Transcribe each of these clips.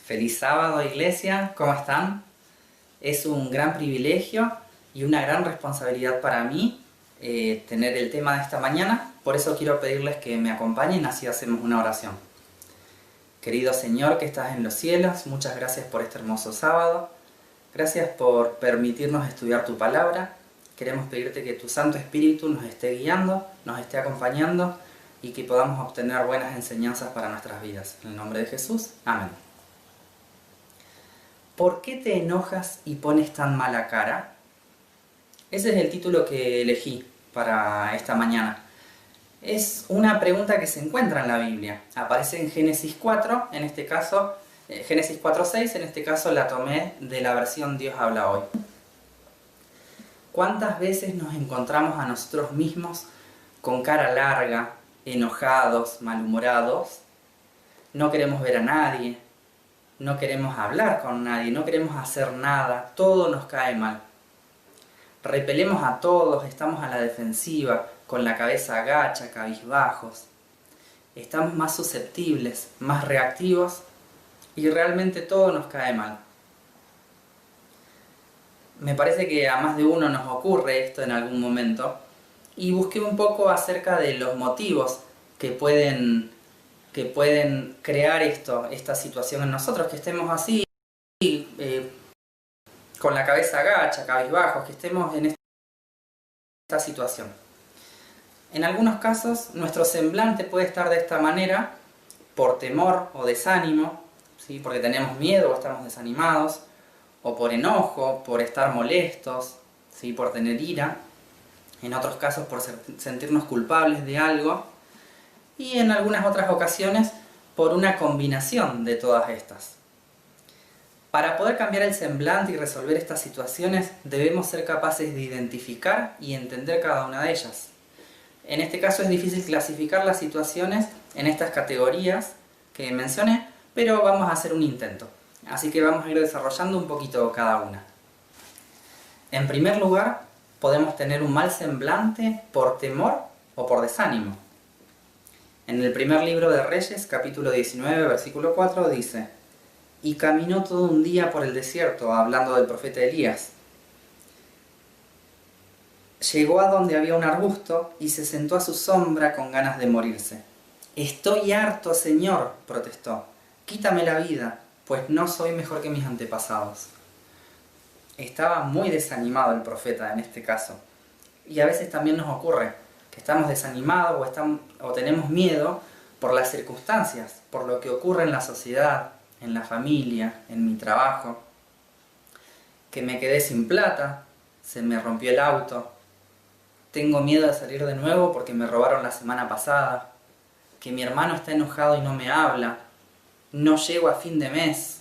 Feliz sábado, iglesia, ¿cómo están? Es un gran privilegio y una gran responsabilidad para mí tener el tema de esta mañana, por eso quiero pedirles que me acompañen, así hacemos una oración. Querido Señor que estás en los cielos, muchas gracias por este hermoso sábado, gracias por permitirnos estudiar tu palabra, queremos pedirte que tu Santo Espíritu nos esté guiando, nos esté acompañando y que podamos obtener buenas enseñanzas para nuestras vidas. En el nombre de Jesús, amén. ¿Por qué te enojas y pones tan mala cara? Ese es el título que elegí para esta mañana. Es una pregunta que se encuentra en la Biblia. Aparece en Génesis 4, en este caso, Génesis 4:6, en este caso la tomé de la versión Dios habla hoy. ¿Cuántas veces nos encontramos a nosotros mismos con cara larga, enojados, malhumorados? No queremos ver a nadie. No queremos hablar con nadie, no queremos hacer nada, todo nos cae mal. Repelemos a todos, estamos a la defensiva, con la cabeza agacha, cabizbajos. Estamos más susceptibles, más reactivos y realmente todo nos cae mal. Me parece que a más de uno nos ocurre esto en algún momento y busqué un poco acerca de los motivos que pueden crear esta situación en nosotros, que estemos así, con la cabeza agacha, cabizbajos, que estemos en esta situación. En algunos casos, nuestro semblante puede estar de esta manera por temor o desánimo, ¿sí? Porque tenemos miedo o estamos desanimados, o por enojo, por estar molestos, ¿sí? Por tener ira. En otros casos, por sentirnos culpables de algo. Y en algunas otras ocasiones por una combinación de todas estas. Para poder cambiar el semblante y resolver estas situaciones debemos ser capaces de identificar y entender cada una de ellas. En este caso es difícil clasificar las situaciones en estas categorías que mencioné, pero vamos a hacer un intento. Así que vamos a ir desarrollando un poquito cada una. En primer lugar, podemos tener un mal semblante por temor o por desánimo. En el primer libro de Reyes, capítulo 19, versículo 4, dice: y caminó todo un día por el desierto, hablando del profeta Elías. Llegó a donde había un arbusto y se sentó a su sombra con ganas de morirse. Estoy harto, Señor, protestó. Quítame la vida, pues no soy mejor que mis antepasados. Estaba muy desanimado el profeta en este caso. Y a veces también nos ocurre que estamos desanimados o tenemos miedo por las circunstancias, por lo que ocurre en la sociedad, en la familia, en mi trabajo, que me quedé sin plata, se me rompió el auto, tengo miedo de salir de nuevo porque me robaron la semana pasada, que mi hermano está enojado y no me habla, no llego a fin de mes.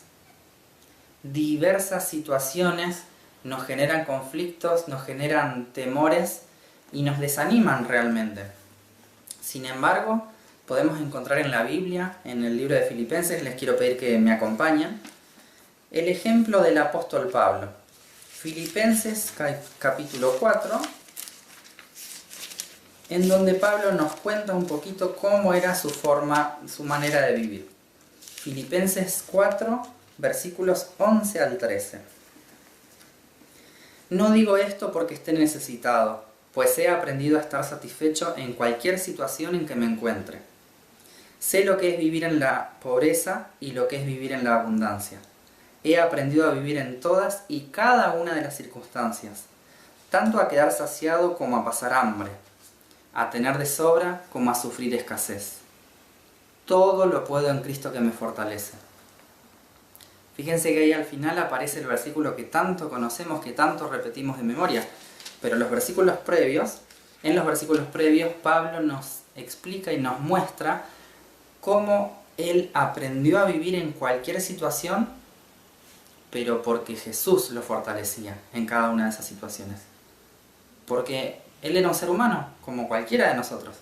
Diversas situaciones nos generan conflictos, nos generan temores y nos desaniman realmente. Sin embargo, podemos encontrar en la Biblia, en el libro de Filipenses, les quiero pedir que me acompañen, el ejemplo del apóstol Pablo. Filipenses capítulo 4, en donde Pablo nos cuenta un poquito cómo era su manera de vivir. Filipenses 4, versículos 11 al 13. No digo esto porque esté necesitado, pues he aprendido a estar satisfecho en cualquier situación en que me encuentre. Sé lo que es vivir en la pobreza y lo que es vivir en la abundancia. He aprendido a vivir en todas y cada una de las circunstancias, tanto a quedar saciado como a pasar hambre, a tener de sobra como a sufrir escasez. Todo lo puedo en Cristo que me fortalece. Fíjense que ahí al final aparece el versículo que tanto conocemos, que tanto repetimos de memoria. Pero en los versículos previos Pablo nos explica y nos muestra cómo él aprendió a vivir en cualquier situación, pero porque Jesús lo fortalecía en cada una de esas situaciones. Porque él era un ser humano, como cualquiera de nosotros,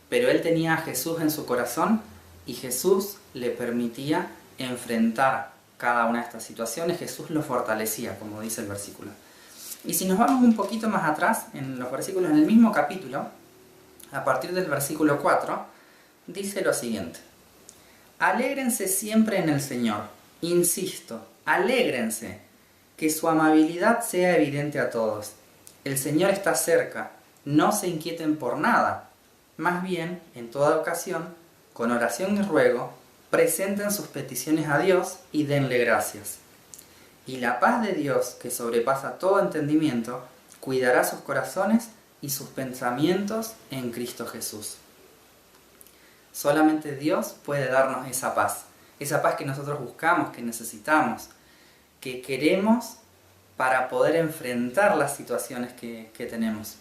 pero él tenía a Jesús en su corazón y Jesús le permitía enfrentar cada una de estas situaciones, Jesús lo fortalecía, como dice el versículo. Y si nos vamos un poquito más atrás, en los versículos, en el mismo capítulo, a partir del versículo 4, dice lo siguiente: Alégrense siempre en el Señor. Insisto, alégrense, que su amabilidad sea evidente a todos. El Señor está cerca, no se inquieten por nada. Más bien, en toda ocasión, con oración y ruego, presenten sus peticiones a Dios y denle gracias. Y la paz de Dios, que sobrepasa todo entendimiento, cuidará sus corazones y sus pensamientos en Cristo Jesús. Solamente Dios puede darnos esa paz que nosotros buscamos, que necesitamos, que queremos para poder enfrentar las situaciones que tenemos.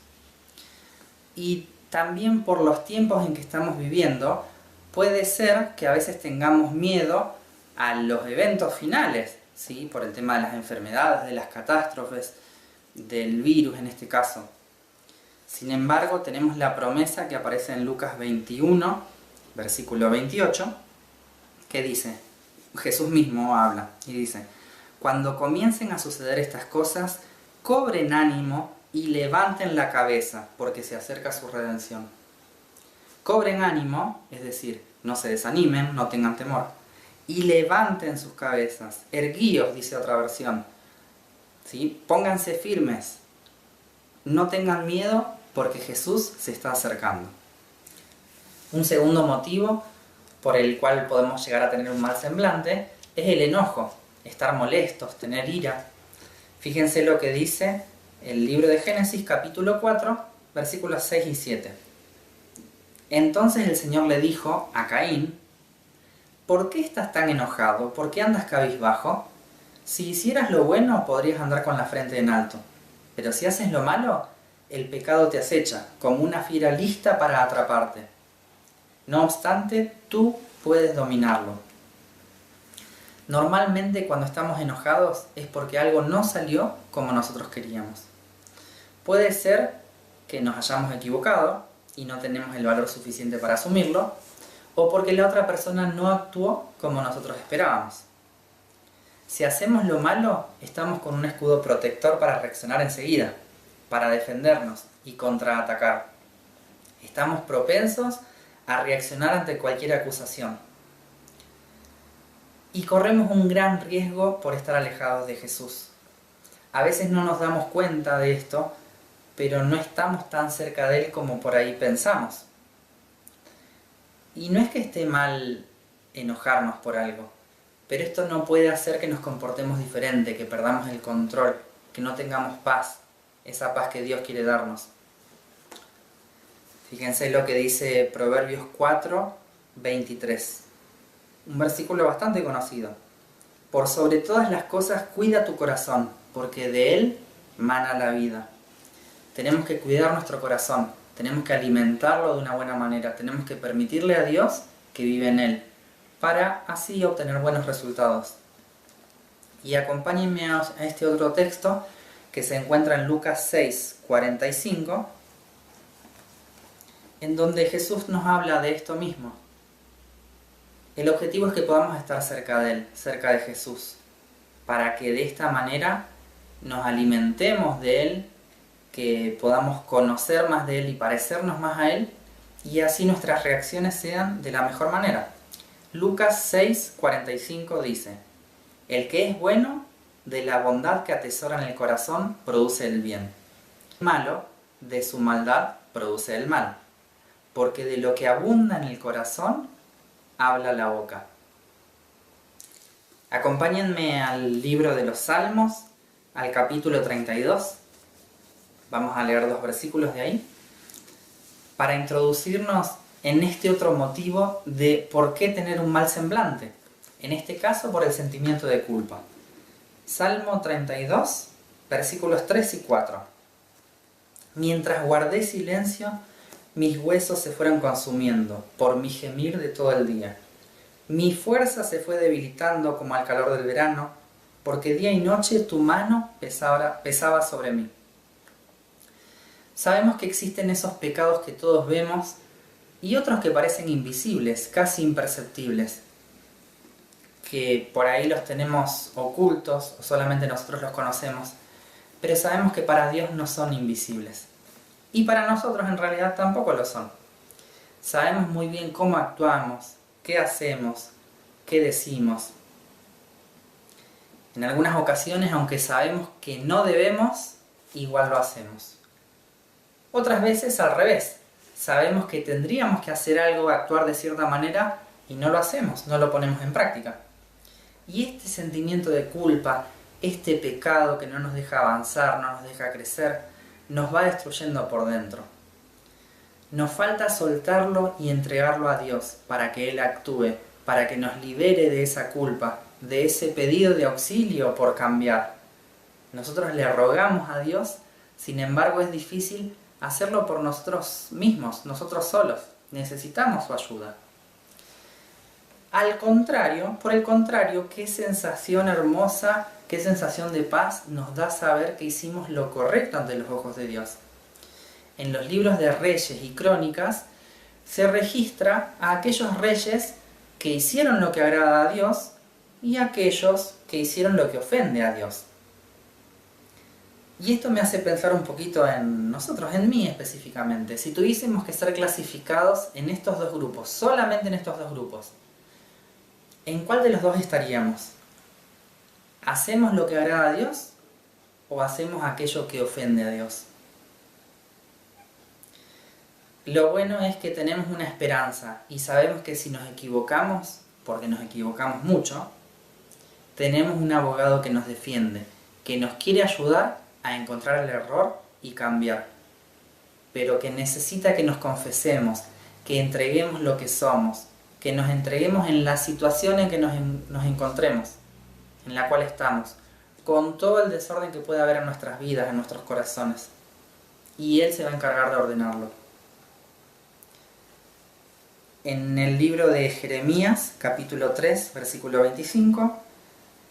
Y también por los tiempos en que estamos viviendo, puede ser que a veces tengamos miedo a los eventos finales, ¿sí? Por el tema de las enfermedades, de las catástrofes, del virus en este caso. Sin embargo, tenemos la promesa que aparece en Lucas 21, versículo 28, que dice, Jesús mismo habla y dice: cuando comiencen a suceder estas cosas, cobren ánimo y levanten la cabeza, porque se acerca su redención. Cobren ánimo, es decir, no se desanimen, no tengan temor, y levanten sus cabezas, erguíos, dice otra versión, ¿sí? Pónganse firmes, no tengan miedo, porque Jesús se está acercando. Un segundo motivo por el cual podemos llegar a tener un mal semblante es el enojo, estar molestos, tener ira. Fíjense lo que dice el libro de Génesis, capítulo 4, versículos 6 y 7. Entonces el Señor le dijo a Caín: ¿por qué estás tan enojado? ¿Por qué andas cabizbajo? Si hicieras lo bueno, podrías andar con la frente en alto. Pero si haces lo malo, el pecado te acecha, como una fiera lista para atraparte. No obstante, tú puedes dominarlo. Normalmente cuando estamos enojados es porque algo no salió como nosotros queríamos. Puede ser que nos hayamos equivocado y no tenemos el valor suficiente para asumirlo, o porque la otra persona no actuó como nosotros esperábamos. Si hacemos lo malo, estamos con un escudo protector para reaccionar enseguida, para defendernos y contraatacar. Estamos propensos a reaccionar ante cualquier acusación. Y corremos un gran riesgo por estar alejados de Jesús. A veces no nos damos cuenta de esto, pero no estamos tan cerca de Él como por ahí pensamos. Y no es que esté mal enojarnos por algo, pero esto no puede hacer que nos comportemos diferente, que perdamos el control, que no tengamos paz, esa paz que Dios quiere darnos. Fíjense lo que dice Proverbios 4, 23. Un versículo bastante conocido. Por sobre todas las cosas cuida tu corazón, porque de él mana la vida. Tenemos que cuidar nuestro corazón, tenemos que alimentarlo de una buena manera, tenemos que permitirle a Dios que vive en él, para así obtener buenos resultados. Y acompáñenme a este otro texto que se encuentra en Lucas 6, 45, en donde Jesús nos habla de esto mismo. El objetivo es que podamos estar cerca de Él, cerca de Jesús, para que de esta manera nos alimentemos de Él, que podamos conocer más de Él y parecernos más a Él, y así nuestras reacciones sean de la mejor manera. Lucas 6, 45 dice: el que es bueno, de la bondad que atesora en el corazón, produce el bien. El malo, de su maldad, produce el mal. Porque de lo que abunda en el corazón, habla la boca. Acompáñenme al libro de los Salmos, al capítulo 32. Vamos a leer 2 versículos de ahí, para introducirnos en este otro motivo de por qué tener un mal semblante. En este caso, por el sentimiento de culpa. Salmo 32, versículos 3 y 4. Mientras guardé silencio, mis huesos se fueron consumiendo por mi gemir de todo el día. Mi fuerza se fue debilitando como al calor del verano, porque día y noche tu mano pesaba sobre mí. Sabemos que existen esos pecados que todos vemos y otros que parecen invisibles, casi imperceptibles, que por ahí los tenemos ocultos o solamente nosotros los conocemos, pero sabemos que para Dios no son invisibles. Y para nosotros en realidad tampoco lo son. Sabemos muy bien cómo actuamos, qué hacemos, qué decimos. En algunas ocasiones, aunque sabemos que no debemos, igual lo hacemos. Otras veces al revés. Sabemos que tendríamos que hacer algo, actuar de cierta manera y no lo hacemos, no lo ponemos en práctica. Y este sentimiento de culpa, este pecado que no nos deja avanzar, no nos deja crecer, nos va destruyendo por dentro. Nos falta soltarlo y entregarlo a Dios para que Él actúe, para que nos libere de esa culpa, de ese pedido de auxilio por cambiar. Nosotros le rogamos a Dios, sin embargo es difícil hacerlo por nosotros mismos, nosotros solos. Necesitamos su ayuda. Por el contrario, qué sensación hermosa, qué sensación de paz nos da saber que hicimos lo correcto ante los ojos de Dios. En los libros de Reyes y Crónicas se registra a aquellos reyes que hicieron lo que agrada a Dios y a aquellos que hicieron lo que ofende a Dios. Y esto me hace pensar un poquito en nosotros, en mí específicamente. Si tuviésemos que ser clasificados en estos dos grupos, solamente en estos dos grupos, ¿en cuál de los dos estaríamos? ¿Hacemos lo que agrada a Dios o hacemos aquello que ofende a Dios? Lo bueno es que tenemos una esperanza y sabemos que si nos equivocamos, porque nos equivocamos mucho, tenemos un abogado que nos defiende, que nos quiere ayudar a encontrar el error y cambiar, pero que necesita que nos confesemos, que entreguemos lo que somos, que nos entreguemos en la situación en que nos encontremos, en la cual estamos, con todo el desorden que puede haber en nuestras vidas, en nuestros corazones, y Él se va a encargar de ordenarlo. En el libro de Jeremías, capítulo 3, versículo 25,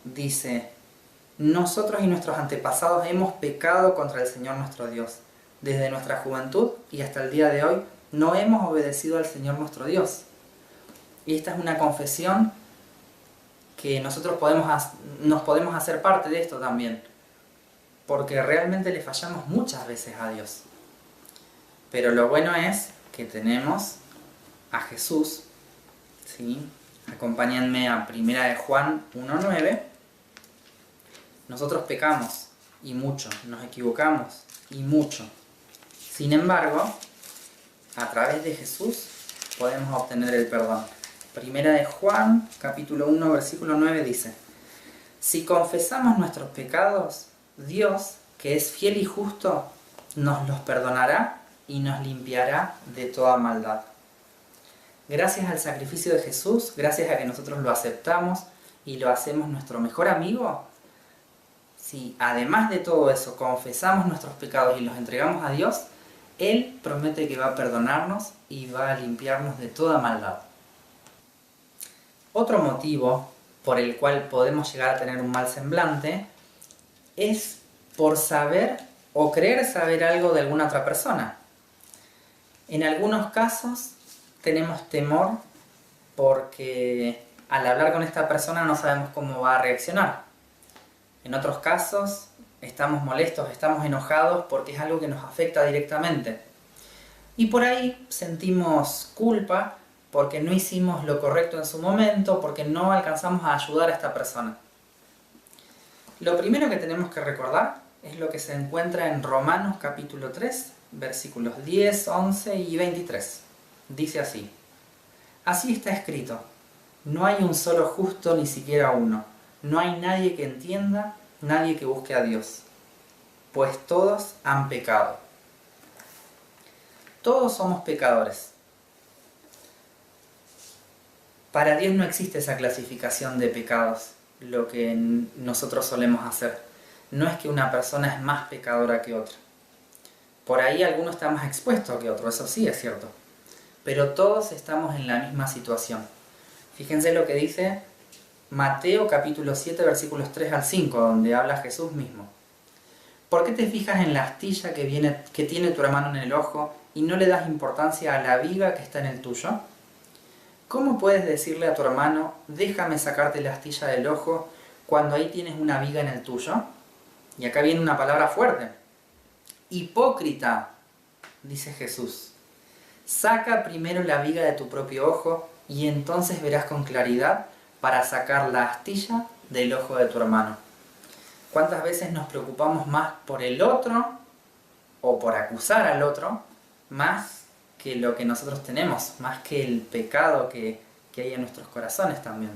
dice: nosotros y nuestros antepasados hemos pecado contra el Señor nuestro Dios. Desde nuestra juventud y hasta el día de hoy no hemos obedecido al Señor nuestro Dios. Y esta es una confesión que nosotros nos podemos hacer parte de esto también, porque realmente le fallamos muchas veces a Dios. Pero lo bueno es que tenemos a Jesús, ¿sí? Acompáñenme a 1 de Juan 1:9. Nosotros pecamos, y mucho, nos equivocamos, y mucho. Sin embargo, a través de Jesús podemos obtener el perdón. 1 de Juan, capítulo 1, versículo 9 dice: si confesamos nuestros pecados, Dios, que es fiel y justo, nos los perdonará y nos limpiará de toda maldad. Gracias al sacrificio de Jesús, gracias a que nosotros lo aceptamos y lo hacemos nuestro mejor amigo, si además de todo eso confesamos nuestros pecados y los entregamos a Dios, Él promete que va a perdonarnos y va a limpiarnos de toda maldad. Otro motivo por el cual podemos llegar a tener un mal semblante es por saber o creer saber algo de alguna otra persona. En algunos casos tenemos temor porque al hablar con esta persona no sabemos cómo va a reaccionar. En otros casos estamos molestos, estamos enojados porque es algo que nos afecta directamente. Y por ahí sentimos culpa porque no hicimos lo correcto en su momento, porque no alcanzamos a ayudar a esta persona. Lo primero que tenemos que recordar es lo que se encuentra en Romanos capítulo 3, versículos 10, 11 y 23. Dice así: así está escrito, no hay un solo justo, ni siquiera uno. No hay nadie que entienda, nadie que busque a Dios, pues todos han pecado. Todos somos pecadores. Para Dios no existe esa clasificación de pecados, lo que nosotros solemos hacer. No es que una persona es más pecadora que otra. Por ahí alguno está más expuesto que otro, eso sí es cierto. Pero todos estamos en la misma situación. Fíjense lo que dice Mateo capítulo 7 versículos 3 al 5, donde habla Jesús mismo. ¿Por qué te fijas en la astilla que tiene tu hermano en el ojo y no le das importancia a la viga que está en el tuyo? ¿Cómo puedes decirle a tu hermano, déjame sacarte la astilla del ojo, cuando ahí tienes una viga en el tuyo? Y acá viene una palabra fuerte. Hipócrita, dice Jesús. Saca primero la viga de tu propio ojo y entonces verás con claridad para sacar la astilla del ojo de tu hermano. ¿Cuántas veces nos preocupamos más por el otro o por acusar al otro más que lo que nosotros tenemos, más que el pecado que hay en nuestros corazones también?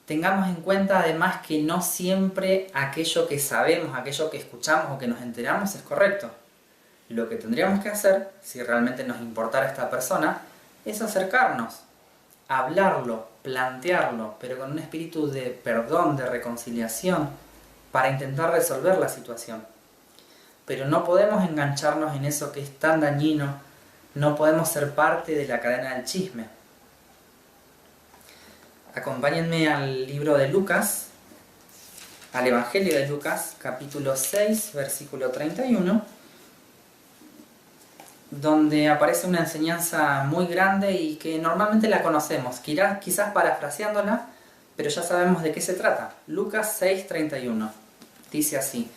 Tengamos en cuenta además que no siempre aquello que sabemos, aquello que escuchamos o que nos enteramos es correcto. Lo que tendríamos que hacer, si realmente nos importara esta persona, es acercarnos, hablarlo, plantearlo, pero con un espíritu de perdón, de reconciliación, para intentar resolver la situación. Pero no podemos engancharnos en eso que es tan dañino, no podemos ser parte de la cadena del chisme. Acompáñenme al libro de Lucas, al Evangelio de Lucas, capítulo 6, versículo 31, donde aparece una enseñanza muy grande y que normalmente la conocemos, quizás parafraseándola, pero ya sabemos de qué se trata. Lucas 6, 31, dice así: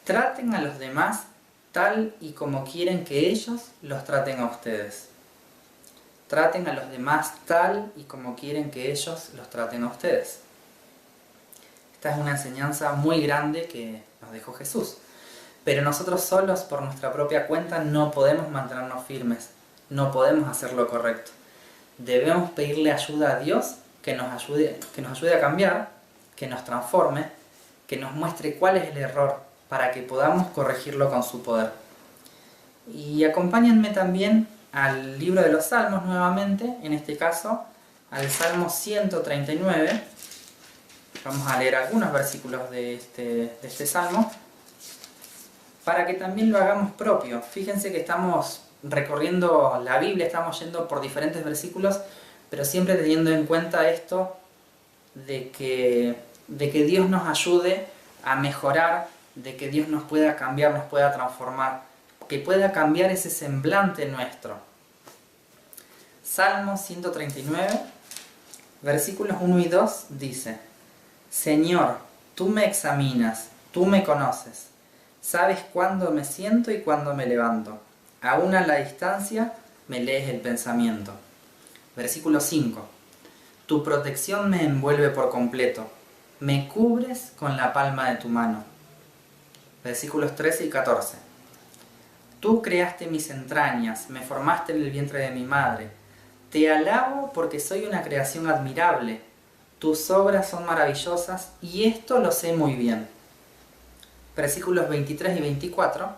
traten a los demás tal y como quieren que ellos los traten a ustedes. Traten a los demás tal y como quieren que ellos los traten a ustedes. Esta es una enseñanza muy grande que nos dejó Jesús. Pero nosotros solos, por nuestra propia cuenta, no podemos mantenernos firmes. No podemos hacer lo correcto. Debemos pedirle ayuda a Dios que nos ayude a cambiar, que nos transforme, que nos muestre cuál es el error para que podamos corregirlo con su poder. Y acompáñenme también al libro de los Salmos nuevamente, en este caso al Salmo 139. Vamos a leer algunos versículos de este Salmo para que también lo hagamos propio. Fíjense que estamos recorriendo la Biblia, estamos yendo por diferentes versículos, pero siempre teniendo en cuenta esto de que Dios nos ayude a mejorar, de que Dios nos pueda cambiar, nos pueda transformar, que pueda cambiar ese semblante nuestro. Salmo 139, versículos 1 y 2 dice: Señor, tú me examinas, tú me conoces, sabes cuándo me siento y cuándo me levanto, aún a la distancia me lees el pensamiento. Versículo 5: tu protección me envuelve por completo, me cubres con la palma de tu mano. Versículos 13 y 14: tú creaste mis entrañas, me formaste en el vientre de mi madre. Te alabo porque soy una creación admirable. Tus obras son maravillosas y esto lo sé muy bien. Versículos 23 y 24: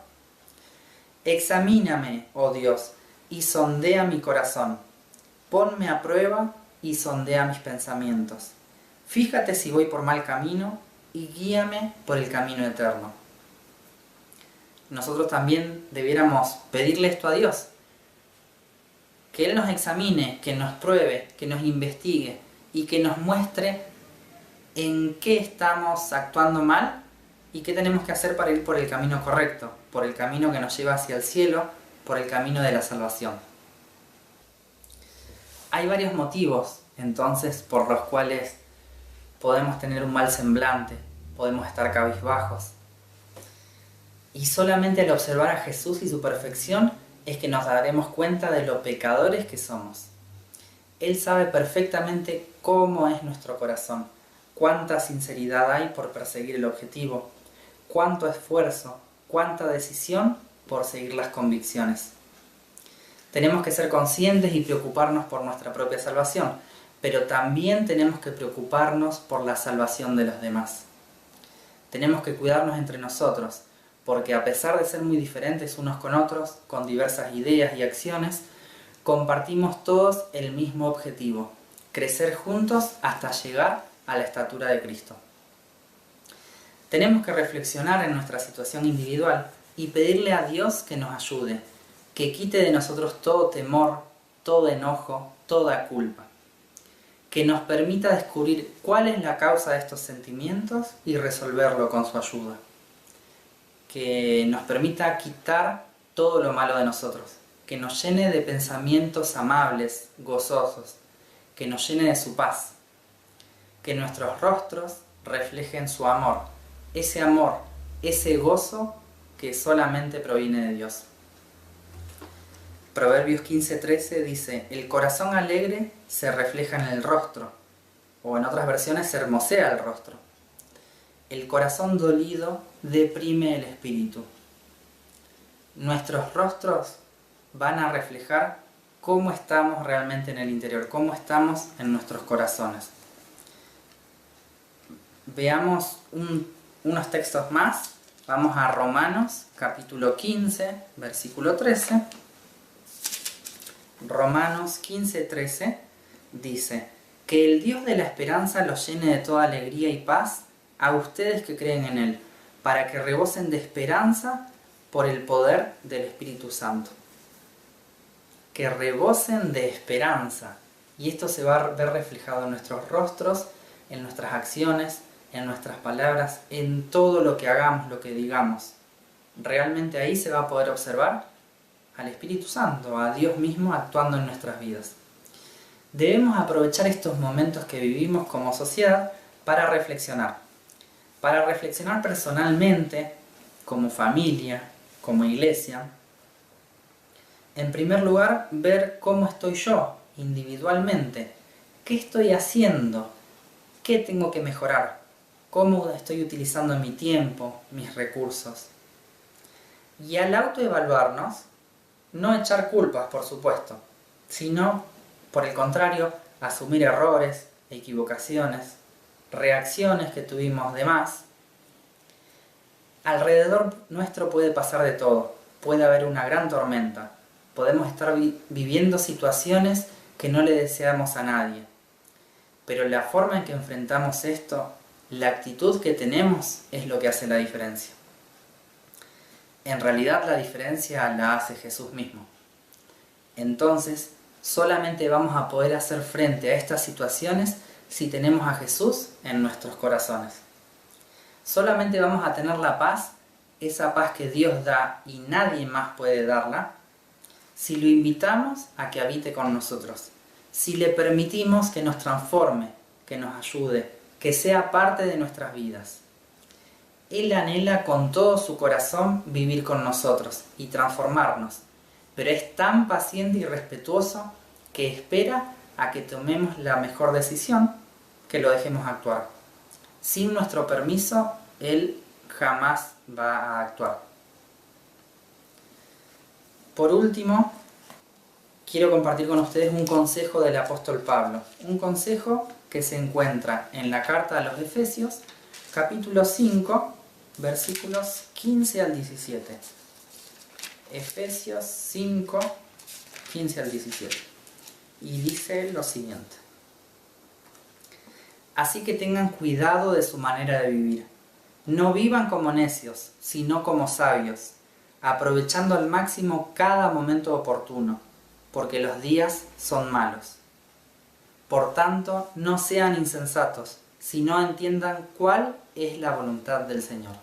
examíname, oh Dios, y sondea mi corazón. Ponme a prueba y sondea mis pensamientos. Fíjate si voy por mal camino y guíame por el camino eterno. Nosotros también debiéramos pedirle esto a Dios. Que Él nos examine, que nos pruebe, que nos investigue y que nos muestre en qué estamos actuando mal y qué tenemos que hacer para ir por el camino correcto, por el camino que nos lleva hacia el cielo, por el camino de la salvación. Hay varios motivos, entonces, por los cuales podemos tener un mal semblante, podemos estar cabizbajos. Y solamente al observar a Jesús y su perfección es que nos daremos cuenta de lo pecadores que somos. Él sabe perfectamente cómo es nuestro corazón, cuánta sinceridad hay por perseguir el objetivo, cuánto esfuerzo, cuánta decisión por seguir las convicciones. Tenemos que ser conscientes y preocuparnos por nuestra propia salvación, pero también tenemos que preocuparnos por la salvación de los demás. Tenemos que cuidarnos entre nosotros, porque a pesar de ser muy diferentes unos con otros, con diversas ideas y acciones, compartimos todos el mismo objetivo: crecer juntos hasta llegar a la estatura de Cristo. Tenemos que reflexionar en nuestra situación individual y pedirle a Dios que nos ayude, que quite de nosotros todo temor, todo enojo, toda culpa, que nos permita descubrir cuál es la causa de estos sentimientos y resolverlo con su ayuda, que nos permita quitar todo lo malo de nosotros, que nos llene de pensamientos amables, gozosos, que nos llene de su paz, que nuestros rostros reflejen su amor, ese gozo que solamente proviene de Dios. Proverbios 15:13 dice: el corazón alegre se refleja en el rostro, o en otras versiones se hermosea el rostro. El corazón dolido deprime el espíritu. Nuestros rostros van a reflejar cómo estamos realmente en el interior, cómo estamos en nuestros corazones. Veamos unos textos más. Vamos a Romanos, capítulo 15, versículo 13. Romanos 15, 13 dice: que el Dios de la esperanza los llene de toda alegría y paz a ustedes que creen en Él, para que rebosen de esperanza por el poder del Espíritu Santo. Que rebosen de esperanza. Y esto se va a ver reflejado en nuestros rostros, en nuestras acciones, en nuestras palabras, en todo lo que hagamos, lo que digamos. Realmente ahí se va a poder observar al Espíritu Santo, a Dios mismo actuando en nuestras vidas. Debemos aprovechar estos momentos que vivimos como sociedad para reflexionar. Para reflexionar personalmente, como familia, como iglesia. En primer lugar, ver cómo estoy yo, individualmente. ¿Qué estoy haciendo? ¿Qué tengo que mejorar? ¿Cómo estoy utilizando mi tiempo, mis recursos? Y al autoevaluarnos, no echar culpas, por supuesto, sino, por el contrario, asumir errores, equivocaciones, reacciones que tuvimos de más. Alrededor nuestro puede pasar de todo, puede haber una gran tormenta, podemos estar viviendo situaciones que no le deseamos a nadie. Pero la forma en que enfrentamos esto, la actitud que tenemos, es lo que hace la diferencia. En realidad la diferencia la hace Jesús mismo. Entonces, solamente vamos a poder hacer frente a estas situaciones si tenemos a Jesús en nuestros corazones. Solamente vamos a tener la paz, esa paz que Dios da y nadie más puede darla, si lo invitamos a que habite con nosotros, si le permitimos que nos transforme, que nos ayude, que sea parte de nuestras vidas. Él anhela con todo su corazón vivir con nosotros y transformarnos, pero es tan paciente y respetuoso que espera a que tomemos la mejor decisión, que lo dejemos actuar. Sin nuestro permiso, Él jamás va a actuar. Por último, quiero compartir con ustedes un consejo del apóstol Pablo. Un consejo que se encuentra en la carta a los Efesios, capítulo 5, versículos 15 al 17. Efesios 5, 15 al 17. Y dice lo siguiente: así que tengan cuidado de su manera de vivir. No vivan como necios, sino como sabios, aprovechando al máximo cada momento oportuno, porque los días son malos. Por tanto, no sean insensatos, sino entiendan cuál es la voluntad del Señor.